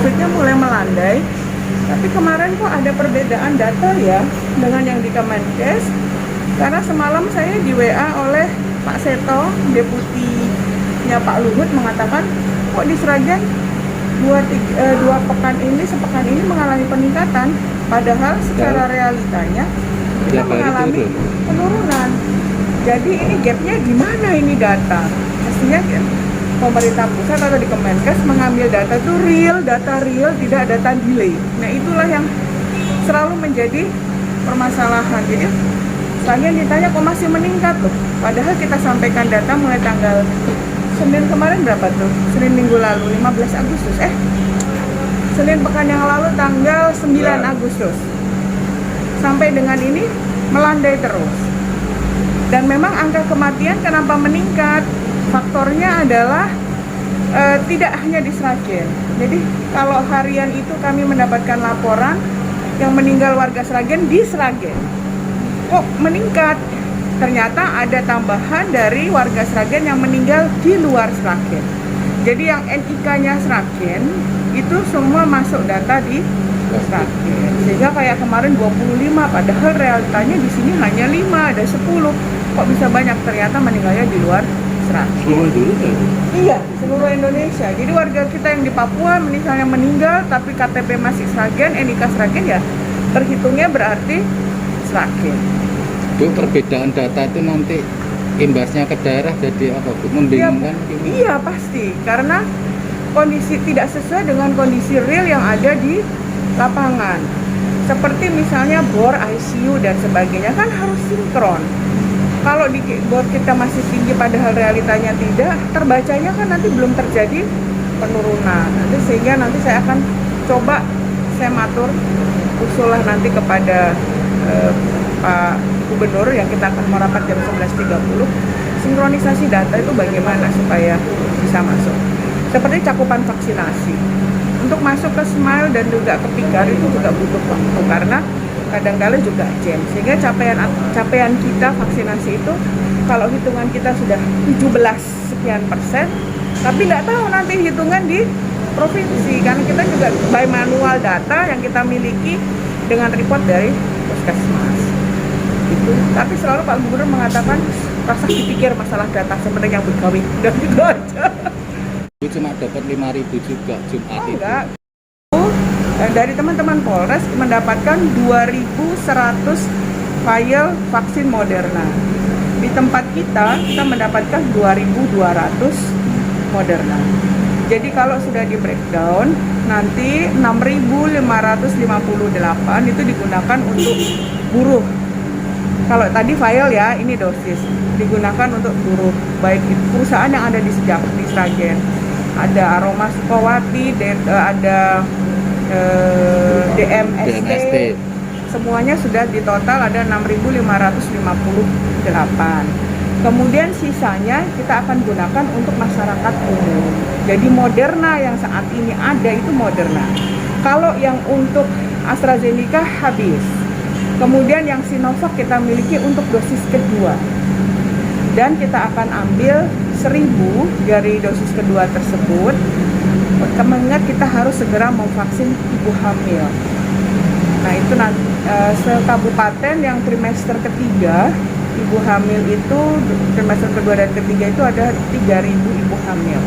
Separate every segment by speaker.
Speaker 1: COVID-nya mulai melandai. Tapi kemarin kok ada perbedaan data ya dengan yang di Kemenkes. Karena semalam saya di WA oleh Pak Seto, deputinya Pak Luhut, mengatakan kok di Sragen sepekan ini mengalami peningkatan. Padahal secara realitanya kita mengalami penurunan. Jadi ini gapnya di mana ini data? Mestinya pemerintah pusat atau di Kemenkes mengambil data itu data real, tidak data delay. Nah itulah yang selalu menjadi permasalahan. Jadi Sragen ditanya kok masih meningkat loh. Padahal kita sampaikan data mulai tanggal Senin kemarin berapa tuh? Senin minggu lalu 15 Agustus. Senin pekan yang lalu tanggal 9 Agustus. Sampai dengan ini melandai terus. Dan memang angka kematian kenapa meningkat? Faktornya adalah tidak hanya di Sragen. Jadi kalau harian itu kami mendapatkan laporan yang meninggal warga Sragen di Sragen. Kok meningkat? Ternyata ada tambahan dari warga Sragen yang meninggal di luar Sragen. Jadi yang NIK-nya Sragen itu semua masuk data di Sragen. Sehingga kayak kemarin 25, padahal realitanya di sini hanya 5, ada 10. Kok bisa banyak? Ternyata meninggalnya di luar Sragen.
Speaker 2: Seluruh Indonesia?
Speaker 1: Iya, seluruh Indonesia. Jadi warga kita yang di Papua misalnya meninggal tapi KTP masih Sragen, NIK Sragen, ya terhitungnya berarti Sragen.
Speaker 2: Bu, perbedaan data itu nanti imbasnya ke daerah jadi apa, Bu? Membingungkan?
Speaker 1: Iya pasti, karena kondisi tidak sesuai dengan kondisi real yang ada di lapangan. Seperti misalnya bor, ICU dan sebagainya kan harus sinkron. Kalau di bor kita masih tinggi padahal realitanya tidak, terbacanya kan nanti belum terjadi penurunan. Nanti sehingga nanti saya akan coba saya matur usulah nanti kepada Pak Gubernur yang kita akan merapat jam 11.30, sinkronisasi data itu bagaimana supaya bisa masuk. Seperti cakupan vaksinasi. Untuk masuk ke Smile dan juga ke Pikar itu juga butuh waktu karena kadang-kala juga jam. Sehingga capaian kita vaksinasi itu kalau hitungan kita sudah 17% tapi nggak tahu nanti hitungan di provinsi karena kita juga by manual data yang kita miliki dengan report dari Puskesmas. Gitu. Tapi selalu Pak Gubernur mengatakan rasa dipikir masalah data sebenarnya yang bergawe dan gitu aja.
Speaker 2: Cuma dapat 5.000 juga Jumat itu.
Speaker 1: Enggak. Dari teman-teman Polres mendapatkan 2.100 file vaksin Moderna. Di tempat kita mendapatkan 2.200 Moderna. Jadi kalau sudah di breakdown nanti 6.558 itu digunakan untuk buruh. Kalau tadi file ya, ini dosis digunakan untuk buruh, baik itu perusahaan yang ada di Sragen, ada Aroma Sukawati, ada DMST, semuanya sudah di total ada 6.558. Kemudian sisanya kita akan gunakan untuk masyarakat umum. Jadi Moderna yang saat ini ada itu Moderna. Kalau yang untuk AstraZeneca habis. Kemudian yang Sinovac kita miliki untuk dosis kedua. Dan kita akan ambil 1.000 dari dosis kedua tersebut. Mengingat kita harus segera memvaksin ibu hamil. Nah itu nanti sekabupaten yang trimester ketiga ibu hamil itu trimester kedua dan ketiga itu ada 3.000 ibu hamil.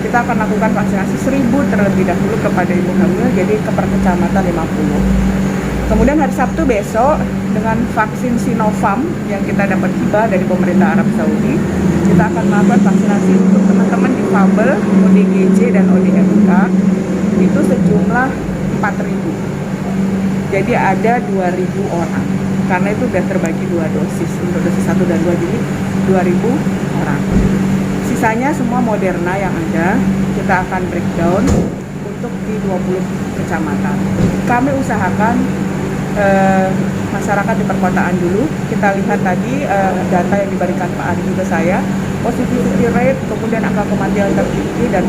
Speaker 1: Kita akan lakukan vaksinasi 1.000 terlebih dahulu kepada ibu hamil, jadi ke per kecamatan 50. Kemudian hari Sabtu besok dengan vaksin Sinovac yang kita dapat hibah dari pemerintah Arab Saudi, kita akan melakukan vaksinasi untuk teman-teman difabel, ODGJ dan ODMK itu sejumlah 4.000. Jadi ada 2.000 orang. Karena itu sudah terbagi 2 dosis. Untuk dosis 1 dan 2 jadi 2.000 orang. Sisanya semua Moderna yang ada, kita akan breakdown untuk di 20 kecamatan. Kami usahakan masyarakat di perkotaan dulu. Kita lihat tadi data yang diberikan Pak Adi ke saya, positivity rate, kemudian angka kematian tertinggi dan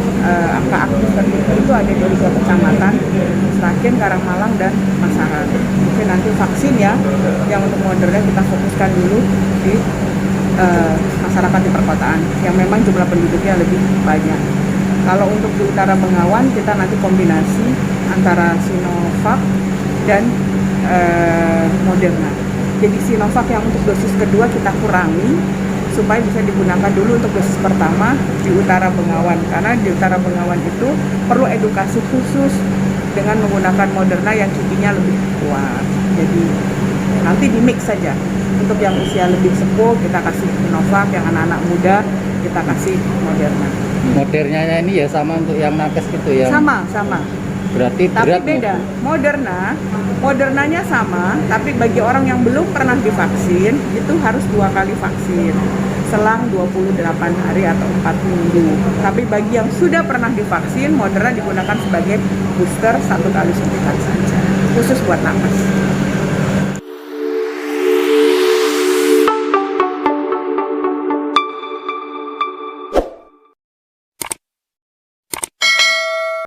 Speaker 1: angka aktif tertinggi itu ada di 3 kecamatan, Sragen, Karangmalang, dan Masaran. Mungkin nanti vaksin ya, yang untuk Moderna kita fokuskan dulu di masyarakat di perkotaan yang memang jumlah penduduknya lebih banyak. Kalau untuk di Utara Bengawan kita nanti kombinasi antara Sinovac dan Moderna. Jadi Sinovac yang untuk dosis kedua kita kurangi supaya bisa digunakan dulu untuk dosis pertama di Utara Bengawan, karena di Utara Bengawan itu perlu edukasi khusus dengan menggunakan Moderna yang kipinya lebih kuat. Jadi nanti di mix saja. Untuk yang usia lebih sepuh kita kasih Sinovac, yang anak-anak muda kita kasih Moderna.
Speaker 2: Modernanya ini ya sama untuk yang nakes gitu ya?
Speaker 1: Sama.
Speaker 2: Berarti
Speaker 1: Tapi
Speaker 2: berat
Speaker 1: beda. Modernanya sama, tapi bagi orang yang belum pernah divaksin itu harus 2 kali vaksin selang 28 hari atau 4 minggu. Tapi bagi yang sudah pernah divaksin, Moderna digunakan sebagai booster 1 kali suntikan saja, khusus buat napas.